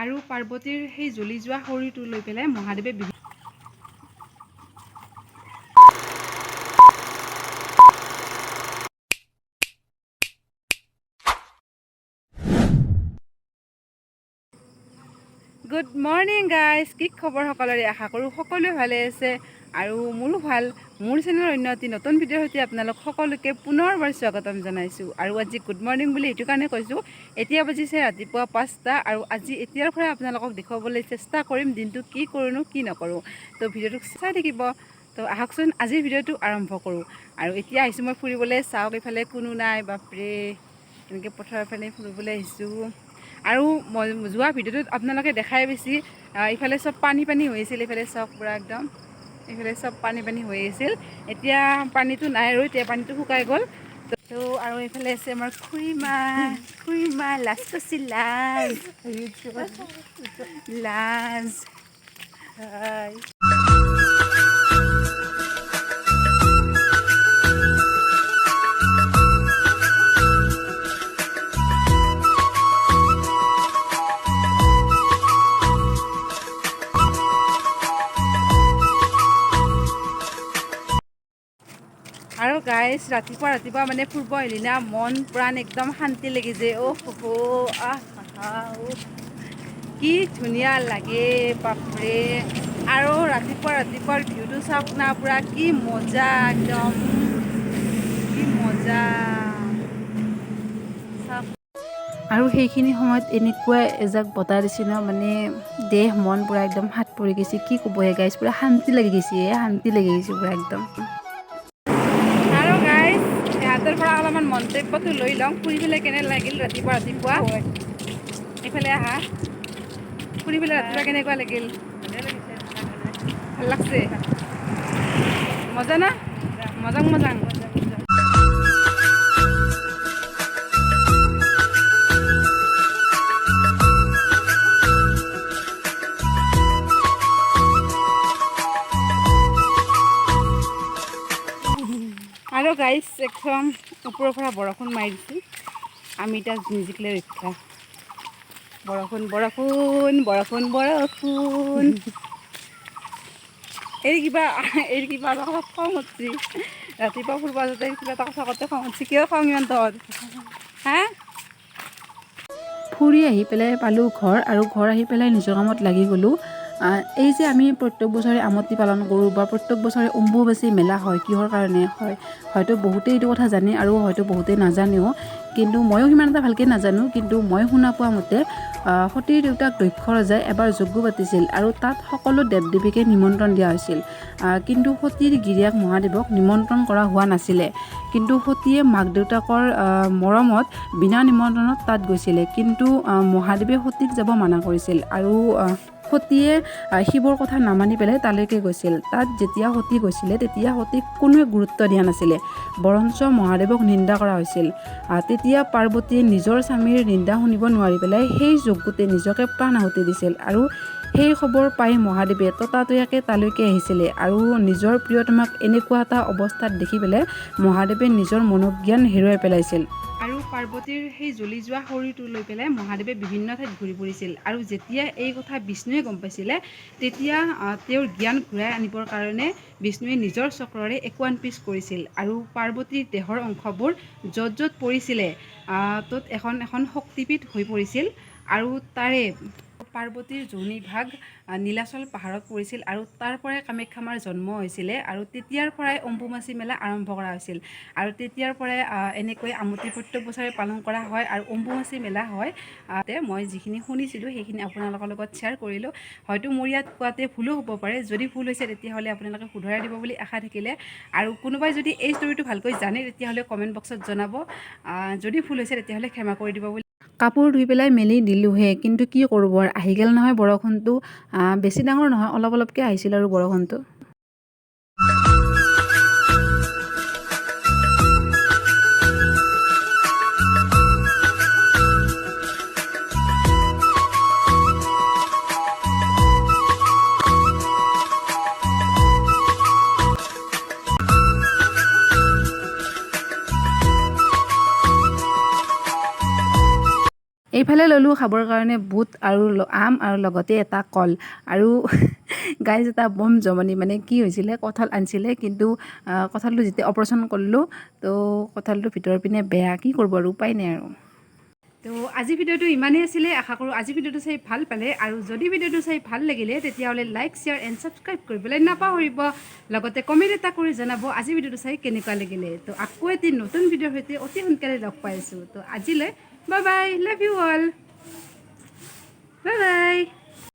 আৰু পাৰ্বতীৰ সেই জ্বলি যোৱা শৰীৰটো লৈ পেলাই মহাদেৱে গুড মৰ্নিং গাইজ, কি খবৰ সকলোৰে? আশা কৰোঁ সকলোৱে ভালে আছে আৰু মোৰো ভাল। মোৰ চেনেলৰ অন্য এটি নতুন ভিডিঅ'ৰ সৈতে আপোনালোক সকলোকে পুনৰবাৰ স্বাগতম জনাইছোঁ। আৰু আজি গুড মৰ্নিং বুলি এইটো কাৰণে কৈছোঁ, এতিয়া বাজিছে ৰাতিপুৱা 5টা আৰু আজি এতিয়াৰ পৰা আপোনালোকক দেখুৱাবলৈ চেষ্টা কৰিম দিনটো কি কৰোঁ কি নকৰোঁ। তো ভিডিঅ'টো চাই থাকিব। তো আহকচোন আজিৰ ভিডিঅ'টো আৰম্ভ কৰোঁ। আৰু এতিয়া আহিছোঁ মই ফুৰিবলৈ। চাওক এইফালে কোনো নাই, বাপৰে এনেকৈ পথাৰৰ ফালে ফুৰিবলৈ আহিছোঁ। আৰু মই যোৱা ভিডিঅ'টোত আপোনালোকে দেখাই বেছি ইফালে চব পানী হৈ আছিল। এইফালে চব পূৰা একদম এইফালে চব পানী হৈ আছিল। এতিয়া পানীটো নাই আৰু এতিয়া পানীটো শুকাই গ'ল। তো আৰু এইফালে আছে আমাৰ খুৰীমা লাজ পাইছি লাজ আৰু গাইজ ৰাতিপুৱা মানে ফুৰিব আহিলি না, মন প্ৰাণ একদম শান্তি লাগি যায়। কি ধুনীয়া লাগে বাপৰে। আৰু ৰাতিপুৱাৰ ভিউটো চাওক না, পূৰা কি মজা, একদম কি মজা চাওক। আৰু সেইখিনি সময়ত এনেকুৱা এজাক বতাহ দিছে ন, মানে দেহ মন পূৰা একদম হাত পৰি গৈছে। কি ক'বহে গাইজ, পূৰা শান্তি লাগি গৈছে পূৰা একদম। সিহঁতৰ পৰা অলপমান মন্তব্যটো লৈ লওঁ। ফুৰি পেলাই কেনে লাগিল ৰাতিপুৱা এইফালে আহা, ফুৰি পেলাই ৰাতিপুৱা কেনেকুৱা লাগিল? ভাল লাগছে, মজা না? মজাং আৰু গাইজ একদম ওপৰৰ পৰা বৰষুণ মাৰি দিছে। আমি এতিয়া জিজিকলে ৰক্ষা। বৰষুণ এই কিবা অলপ খং উঠছি। ৰাতিপুৱা ফুৰিব যাওঁতে কিবা এটা কথা কওঁতে খং উঠছি। কিয় খং ইমান তহঁত? হা? ফুৰি আহি পেলাই পালোঁ ঘৰ, আৰু ঘৰ আহি পেলাই নিজৰ কামত লাগি গ'লোঁ। এই যে আমি প্ৰত্যেক বছৰে আমতি পালন কৰোঁ বা প্ৰত্যেক বছৰে অম্বুবাচী মেলা হয়, কিহৰ কাৰণে হয় হয়তো বহুতেই এইটো কথা জানে আৰু হয়তো বহুতেই নাজানেও। কিন্তু ময়ো সিমান এটা ভালকৈ নাজানো। কিন্তু মই শুনা পোৱা মতে সতীৰ দেউতাক দক্ষ ৰজাই এবাৰ যজ্ঞ পাতিছিল আৰু তাত সকলো দেৱ দেৱীকে নিমন্ত্ৰণ দিয়া হৈছিল। কিন্তু সতীৰ গিৰিয়েক মহাদেৱক নিমন্ত্ৰণ কৰা হোৱা নাছিলে। কিন্তু সতীয়ে মাক দেউতাকৰ মৰমত বিনা নিমন্ত্ৰণত তাত গৈছিলে। কিন্তু মহাদেৱে সতীক যাব মানা কৰিছিল আৰু সতীয়ে শিৱৰ কথা নামানি পেলাই তালৈকে গৈছিল। তাত যেতিয়া সতী গৈছিলে তেতিয়া সতীক কোনোৱে গুৰুত্ব দিয়া নাছিলে, বৰঞ্চ মহাদেৱক নিন্দা কৰা হৈছিল। তেতিয়া পাৰ্বতীয়ে নিজৰ স্বামীৰ নিন্দা শুনিব নোৱাৰি পেলাই সেই যজ্ঞতে নিজকে প্ৰাণ আহুতি দিছিল। আৰু সেই খবৰ পাই মহাদেৱে ততাতৈয়াকে তালৈকে আহিছিলে আৰু নিজৰ প্ৰিয়তমাক এনেকুৱা এটা অৱস্থাত দেখি পেলাই মহাদেৱে নিজৰ মনোজ্ঞান হেৰুৱাই পেলাইছিল। আৰু পাৰ্বতীৰ সেই জ্বলি যোৱা শৰীৰটো লৈ পেলাই মহাদেৱে বিভিন্ন ঠাইত ঘূৰি ফুৰিছিল। আৰু যেতিয়া এই কথা বিষ্ণুৱে গম পাইছিলে, তেতিয়া তেওঁৰ জ্ঞান ঘূৰাই আনিবৰ কাৰণে বিষ্ণুৱে নিজৰ চক্ৰৰে 51 পিচ কৰিছিল। আৰু পাৰ্বতীৰ দেহৰ অংশবোৰ য'ত পৰিছিলে ত'ত এখন শক্তিপীঠ হৈ পৰিছিল। আৰু তাৰে পাৰ্বতীৰ যোনি ভাগ নীলাচল পাহাৰত পৰিছিল আৰু তাৰ পৰাই কামাখ্যা মাৰ জন্ম হৈছিলে। আৰু তেতিয়াৰ পৰাই অম্বুবাচী মেলা আৰম্ভ কৰা হৈছিল। আৰু তেতিয়াৰ পৰাই এনেকৈ আমতি প্ৰত্যেক বছৰে পালন কৰা হয় আৰু অম্বুবাচী মেলা হয়। মই যিখিনি শুনিছিলোঁ সেইখিনি আপোনালোকৰ লগত শ্বেয়াৰ কৰিলোঁ। হয়তো মোৰ ইয়াত কোৱাতে ভুলো হ'ব পাৰে। যদি ভুল হৈছে তেতিয়াহ'লে আপোনালোকে শুধৰাই দিব বুলি আশা থাকিলে। আৰু কোনোবাই যদি এই ষ্টৰিটো ভালকৈ জানে তেতিয়াহ'লে কমেণ্ট বক্সত জনাব। যদি ভুল হৈছে তেতিয়াহ'লে ক্ষমা কৰি দিব বুলি। কাপোৰ ধুই পেলাই মেলি দিলোঁহে, কিন্তু কি কৰিব আৰু আহি গ'ল নহয় বৰষুণটো। বেছি ডাঙৰ নহয়, অলপকৈ আহিছিল আৰু বৰষুণটো। এইফালে ল'লোঁ খাবৰ কাৰণে বুট আৰু আম আৰু লগতে এটা কল আৰু গাইজ এটা বম জমনি মানে কি হৈছিলে কঁঠাল আনিছিলে কিন্তু কঁঠালটো যেতিয়া অপাৰেশ্যন কৰিলোঁ তো কঁঠালটো ভিতৰৰ পিনে বেয়া কি কৰিব আৰু উপায় নাই আৰু তো আজি ভিডিঅ'টো ইমানেই আছিলে আশা কৰোঁ আজি ভিডিঅ'টো চাই ভাল পালে আৰু যদি ভিডিঅ'টো চাই ভাল লাগিলে তেতিয়াহ'লে লাইক শ্বেয়াৰ এণ্ড ছাবস্ক্ৰাইব কৰিবলৈ নাপাহৰিব লগতে কমেণ্ট এটা কৰি জনাব আজি ভিডিঅ'টো চাই কেনেকুৱা লাগিলে তো আকৌ এটি নতুন ভিডিঅ'ৰ সৈতে অতি সোনকালে লগ পাইছোঁ তো আজিলৈ bye bye love you all bye bye